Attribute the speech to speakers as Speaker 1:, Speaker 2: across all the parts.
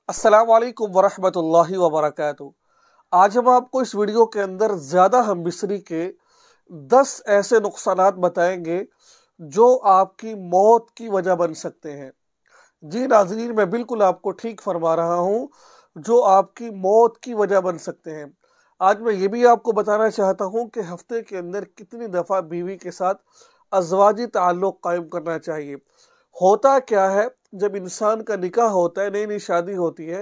Speaker 1: अस्सलाम वालेकुम वरहमतुल्लाहि वबरकातुहू। आज हम आपको इस वीडियो के अंदर ज़्यादा हमबिस्तरी के 10 ऐसे नुकसानात बताएंगे जो आपकी मौत की वजह बन सकते हैं। जी नाज़रीन, मैं बिल्कुल आपको ठीक फरमा रहा हूँ, जो आपकी मौत की वजह बन सकते हैं। आज मैं ये भी आपको बताना चाहता हूँ कि हफ्ते के अंदर कितनी दफ़ा बीवी के साथ अज़वाजी ताल्लुक़ कायम करना चाहिए। होता क्या है, जब इंसान का निकाह होता है, नई नई शादी होती है,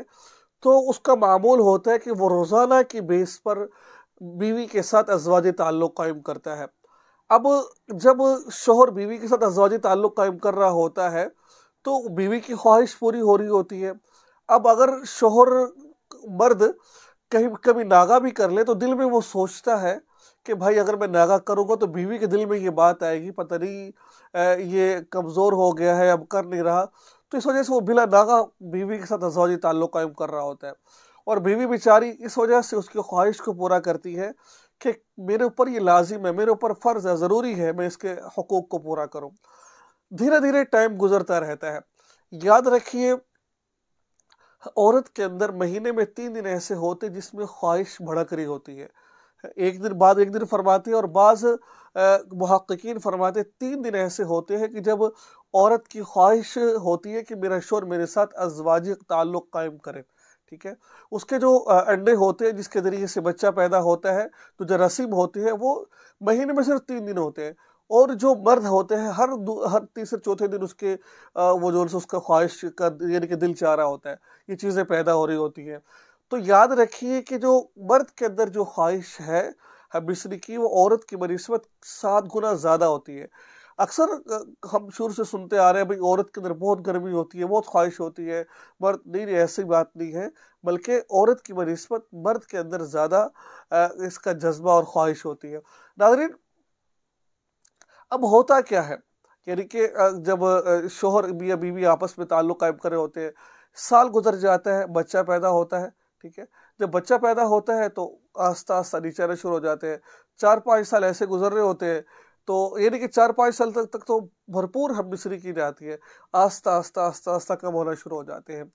Speaker 1: तो उसका मामूल होता है कि वो रोज़ाना की बेस पर बीवी के साथ अज़वाजी ताल्लुक़ कायम करता है। अब जब शोहर बीवी के साथ अज़वाजी ताल्लुक़ कायम कर रहा होता है, तो बीवी की ख्वाहिश पूरी हो रही होती है। अब अगर शोहर मर्द कहीं कभी नागा भी कर ले, तो दिल में वो सोचता है कि भाई अगर मैं नागा करूँगा तो बीवी के दिल में ये बात आएगी, पता नहीं ये कमज़ोर हो गया है, अब कर नहीं रहा। तो इस वजह से वो बिला नागा बीवी के साथ अज़वाजी ताल्लुक़ कायम कर रहा होता है। और बीवी बेचारी इस वजह से उसकी ख्वाहिश को पूरा करती है कि मेरे ऊपर ये लाजिम है, मेरे ऊपर फ़र्ज़ है, ज़रूरी है मैं इसके हुकूक को पूरा करूँ। धीरे धीरे टाइम गुजरता रहता है। याद रखिए, औरत के अंदर महीने में 3 दिन ऐसे होते जिसमें ख्वाहिश भड़क रही होती है। एक दिन बाद एक दिन फरमाते हैं, और बाज़ मुहक्किकीन फरमाते 3 दिन ऐसे होते हैं कि जब औरत की ख्वाहिश होती है कि मेरा शौहर मेरे साथ अज़वाजी ताल्लुक़ कायम करे। ठीक है, उसके जो अंडे होते हैं जिसके ज़रिए से बच्चा पैदा होता है, तो जो रस्म होती है वो महीने में सिर्फ 3 दिन होते हैं। और जो मर्द होते हैं हर तीसरे चौथे दिन उसके वो जो उसका ख्वाहिश का यानी कि दिल चाह रहा होता है, ये चीज़ें पैदा हो रही होती हैं। तो याद रखिए कि जो मर्द के अंदर जो ख्वाहिश है हमबिस्तरी की, वो औरत की बनिस्बत 7 गुना ज़्यादा होती है। अक्सर हम शुरू से सुनते आ रहे हैं भाई औरत के अंदर बहुत गर्मी होती है, बहुत ख्वाहिश होती है, मर्द नहीं, ऐसी बात नहीं है। बल्कि औरत की बनिस्बत मर्द के अंदर ज़्यादा इसका जज्बा और ख्वाहिश होती है। नाज़रीन, अब होता क्या है, यानी कि जब शोहर या बीवी आपस में ताल्लुक़ कायम कर रहे होते हैं, साल गुजर जाता है, बच्चा पैदा होता है। ठीक है, जब बच्चा पैदा होता है तो आस्ता आस्ता नीचे आना शुरू हो जाते हैं। 4-5 साल ऐसे गुजर रहे होते हैं, तो यानी कि 4-5 साल तक तो भरपूर हमबिस्तरी की जाती है। आस्ता आस्ता आस्ता आस्ता कम होना शुरू हो जाते हैं।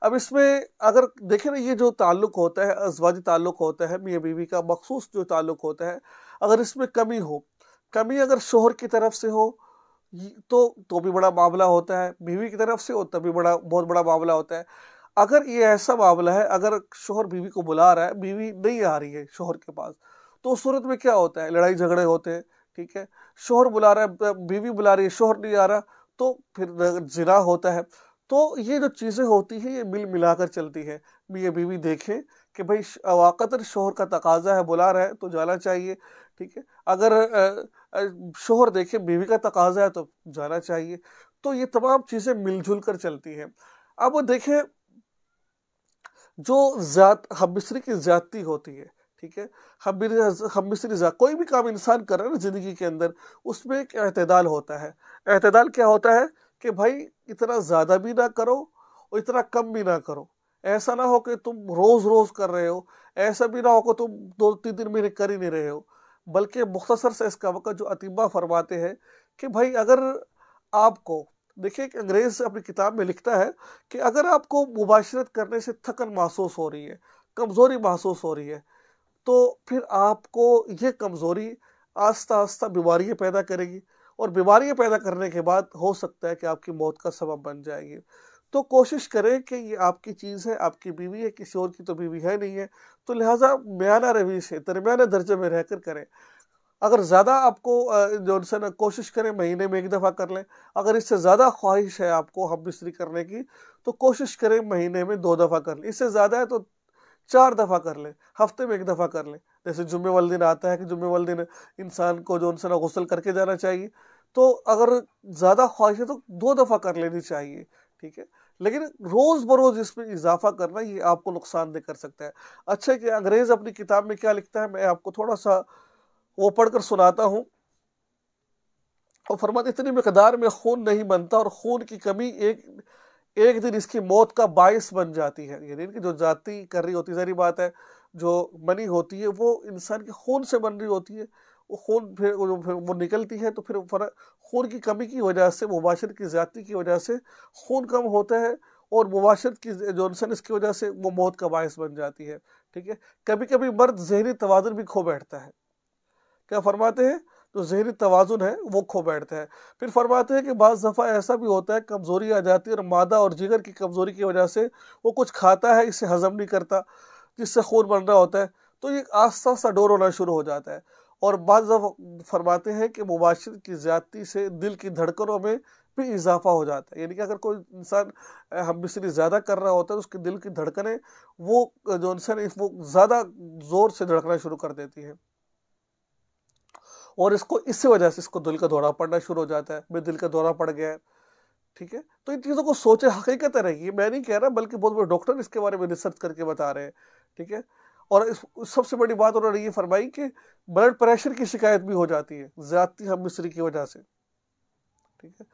Speaker 1: अब इसमें अगर देखें ना, ये जो ताल्लुक़ होता है, अज़वाजी ताल्लुक़ होता है, मियाँ बीवी का मखसूस जो ताल्लुक़ होता है, अगर इसमें कमी अगर शोहर की तरफ से हो तो भी बड़ा मामला होता है, बीवी की तरफ से हो तभी बहुत बड़ा मामला होता है। अगर ये ऐसा मामला है, अगर शोहर बीवी को बुला रहा है, बीवी नहीं आ रही है शोहर के पास, तो उस सूरत में क्या होता है, लड़ाई झगड़े होते हैं। ठीक है, शोहर बुला रहा है, बीवी बुला रही है, शोहर नहीं आ रहा, तो फिर जिना होता है। तो ये जो चीज़ें होती हैं, ये मिल मिलाकर चलती है। मियाँ बीवी देखें कि भाई वाक़तन शोहर का तकाजा है, बुला रहा है तो जाना चाहिए। ठीक है, अगर शोहर देखे बीवी का तकाजा है तो जाना चाहिए। तो ये तमाम चीज़ें मिलजुल कर चलती हैं। अब देखें, जो हमबिस्तरी की ज़्यादती होती है, ठीक है, हमबिस्तरी कोई भी काम इंसान कर रहा है ना ज़िंदगी के अंदर, उसमें एक एतदाल होता है। एतदाल क्या होता है कि भाई इतना ज़्यादा भी ना करो और इतना कम भी ना करो। ऐसा ना हो कि तुम रोज़ रोज़ कर रहे हो, ऐसा भी ना हो कि तुम 2-3 दिन महीने कर ही नहीं रहे हो। बल्कि मुख्तसर से इसका वक़्त जो अतिम्मा फरमाते हैं कि भाई अगर आपको, देखिए एक अंग्रेज़ अपनी किताब में लिखता है कि अगर आपको मुबाशरत करने से थकन महसूस हो रही है, कमज़ोरी महसूस हो रही है, तो फिर आपको ये कमज़ोरी आस्ता आस्ता बीमारियाँ पैदा करेगी, और बीमारियाँ पैदा करने के बाद हो सकता है कि आपकी मौत का सबब बन जाएगी। तो कोशिश करें कि ये आपकी चीज़ है, आपकी बीवी है, किसी और की तो बीवी है नहीं है, तो लिहाजा म्याना रवि से दरमियाने दर्जे में रहकर करें। अगर ज़्यादा आपको जो है ना, कोशिश करें महीने में 1 दफ़ा कर लें। अगर इससे ज़्यादा ख्वाहिश है आपको हमबिस्तरी करने की, तो कोशिश करें महीने में 2 दफ़ा कर लें। इससे ज़्यादा है तो 4 दफ़ा कर लें, हफ्ते में 1 दफ़ा कर लें। जैसे जुम्मे वाले दिन आता है कि जुम्मे वाले दिन इंसान को जो है ना गुस्ल करके जाना चाहिए, तो अगर ज़्यादा ख्वाहिश है तो 2 दफ़ा कर लेनी चाहिए। ठीक है, लेकिन रोज़ बरोज़ इसमें इजाफा करना ये आपको नुकसानदेह कर सकता है। अच्छा, कि अंग्रेज़ अपनी किताब में क्या लिखता है, मैं आपको थोड़ा सा वो पढ़कर सुनाता हूँ। और फरमाते इतनी मिकदार में खून नहीं बनता, और खून की कमी एक एक दिन इसकी मौत का बायस बन जाती है। यानी कि जो जाति कर रही होती है, ज़ाहिर बात है, जो मनी होती है वो इंसान के खून से बन रही होती है। वो खून फिर वो निकलती है, तो फिर खून की कमी की वजह से, मुबाशरत की ज़्यादती की वजह से खून कम होता है, और मुबाशरत की जॉनसन इसकी वजह से वो मौत का बायस बन जाती है। ठीक है, कभी कभी मर्द जहनी तवाज़ुन भी खो बैठता है। क्या फरमाते हैं, जो जहनी तवाज़ुन है वो खो बैठता है। फिर फरमाते हैं कि बाज़ दफ़ा ऐसा भी होता है कमज़ोरी आ जाती है और मादा और जिगर की कमज़ोरी की वजह से वो कुछ खाता है, इसे हज़म नहीं करता, जिससे खून बन रहा होता है, तो ये आस्ता आस्ता डोर होना शुरू हो जाता है। और बाज़ दफ़ा फरमाते हैं कि मुबाशिरत की ज़्यादती से दिल की धड़कनों में भी इजाफा हो जाता है। यानी कि अगर कोई इंसान हमबिस्तरी ज़्यादा कर रहा होता है तो उसके दिल की धड़कनें वो जो इंसान वो ज़्यादा ज़ोर से धड़कना शुरू कर देती है, और इसको इसी वजह से इसको दिल का दौरा पड़ना शुरू हो जाता है। मेरे दिल का दौरा पड़ गया है। ठीक है, तो इन चीज़ों को सोचे, हकीकत रहेगी, मैं नहीं कह रहा, बल्कि बहुत बड़े डॉक्टर इसके बारे में रिसर्च करके बता रहे हैं। ठीक है, और सबसे बड़ी बात उन्होंने ये फरमाई कि ब्लड प्रेशर की शिकायत भी हो जाती है ज़्यादती हमबिस्तरी की वजह से। ठीक है,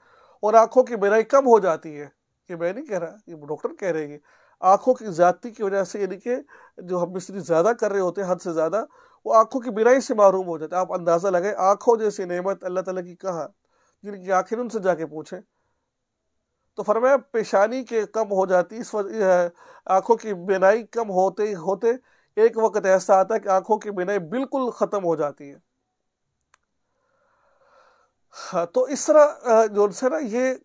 Speaker 1: और आंखों की बीनाई कम हो जाती है। ये मैं नहीं कह रहा, ये डॉक्टर कह रहे हैं। आंखों की ज़्यादती की वजह से, यानी कि जो हमबिस्तरी ज़्यादा कर रहे होते हैं, हद से ज़्यादा, वो आंखों की बीनाई से महरूम हो जाते हैं। आप अंदाज़ा लगाए, आंखों जैसी नेमत अल्लाह ताला की कहाँ, जिनकी आंखें, उनसे जाके पूछें। तो फरमाया पेशानी के कम हो जाती, इस आंखों की बीनाई कम होते होते एक वक्त ऐसा आता है कि आंखों की बीनाई बिल्कुल खत्म हो जाती है। हाँ, तो इस तरह जो है ना, ये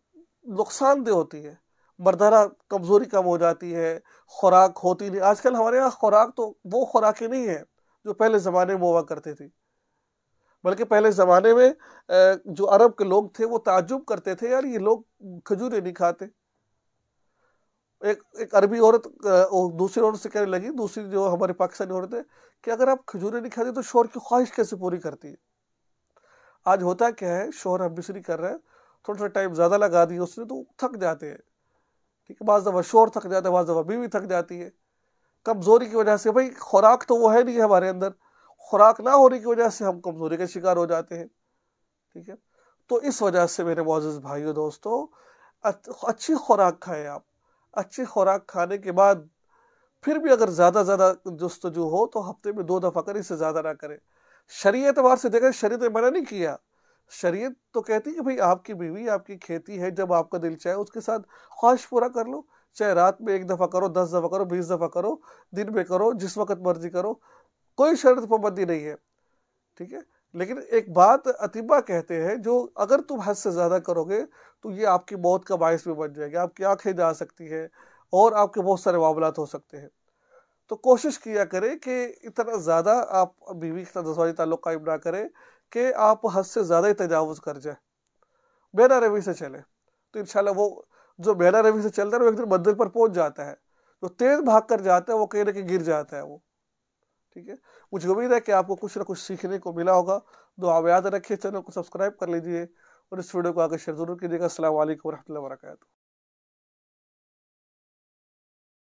Speaker 1: नुकसानदेह होती है। मर्दाना कमजोरी कम हो जाती है, खुराक होती नहीं। आजकल हमारे यहाँ खुराक तो वो खुराकें नहीं है जो पहले ज़माने में हुआ करते थे। बल्कि पहले ज़माने में जो अरब के लोग थे वो ताज्जुब करते थे, यार ये लोग खजूरें नहीं खाते। एक अरबी औरत दूसरी औरत से कहने लगी, दूसरी जो हमारे पाकिस्तानी औरत है, कि अगर आप खजूरें नहीं खाते तो शौहर की ख्वाहिश कैसे पूरी करती है। आज होता क्या है, शौहर हमबिस्तरी कर रहा है, थोड़ा सा टाइम ज़्यादा लगा दिया उसने तो थक जाते हैं। ठीक है, बाज़ दफ़ा शौहर थक जाता है, बाज़ दफ़ा बीवी थक जाती है, कमज़ोरी की वजह से। भाई खुराक तो वो है नहीं है हमारे अंदर, खुराक ना होने की वजह से हम कमज़ोरी का शिकार हो जाते हैं। ठीक है, तो इस वजह से मेरे मुअज़्ज़िज़ भाइयों दोस्तों, अच्छी खुराक खाएं आप। अच्छी खुराक खाने के बाद फिर भी अगर ज़्यादा जुस्तजू हो तो हफ्ते में 2 दफ़ा करें, इससे ज़्यादा ना करें। शरीयत एतबार से देखें, शरीयत ने मना नहीं किया। शरीयत तो कहती है कि भाई आपकी बीवी, आपकी खेती है, जब आपका दिल चाहे उसके साथ ख्वाहिश पूरा कर लो। चाहे रात में 1 दफ़ा करो, 10 दफ़ा करो, 20 दफ़ा करो, दिन में करो, जिस वक़्त मर्ज़ी करो, कोई शर्त पाबंदी नहीं है। ठीक है, लेकिन एक बात अतिबा कहते हैं, जो अगर तुम हद से ज़्यादा करोगे तो ये आपकी मौत का बायस भी बन जाएगी। आपकी आंखें जा सकती है और आपके बहुत सारे मामलात हो सकते हैं। तो कोशिश किया करें कि इतना ज़्यादा आप बीवी के साथ ज़वाजी ताल्लुक़ कायम ना करें कि आप हद से ज़्यादा ही तजावुज़ कर जाए। बेना रवि से चले तो इंशाल्लाह वो जो बेना रवि से चलता है वो एक दिन मंजिल पर पहुंच जाता है। जो तेज़ भाग कर जाता है वो कहीं ना कहीं गिर जाता है वो। ठीक है, मुझे उम्मीद है कि आपको कुछ ना कुछ सीखने को मिला होगा। दुआ में याद रखिए, चैनल को सब्सक्राइब कर लीजिए और इस वीडियो को आगे शेयर जरूर कीजिएगा। अस्सलाम वालेकुम रहमतुल्लाहि व बरकातहू।